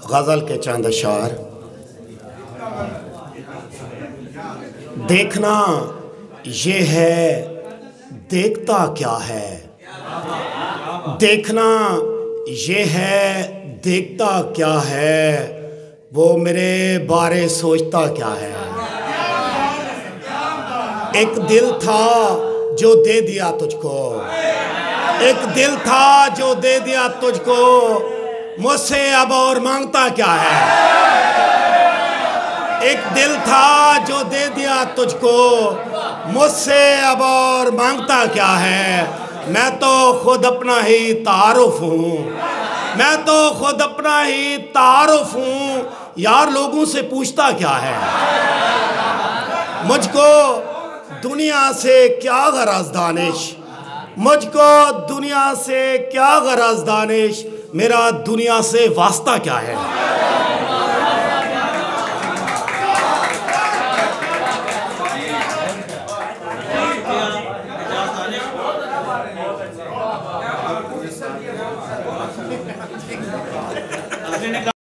गज़ल के चंद अशार। देखना ये है देखता क्या है, देखना ये है देखता क्या है, वो मेरे बारे सोचता क्या है। एक दिल था जो दे दिया तुझको, एक दिल था जो दे दिया तुझको, मुझसे अब और मांगता क्या है। एक दिल था जो दे दिया तुझको, मुझसे अब और मांगता क्या है। मैं तो खुद अपना ही तारुफ हूँ, मैं तो खुद अपना ही तारुफ हूँ, यार लोगों से पूछता क्या है। मुझको दुनिया से क्या गरज दानिश, मुझको दुनिया से क्या गरज दानिश, मेरा दुनिया से वास्ता क्या है।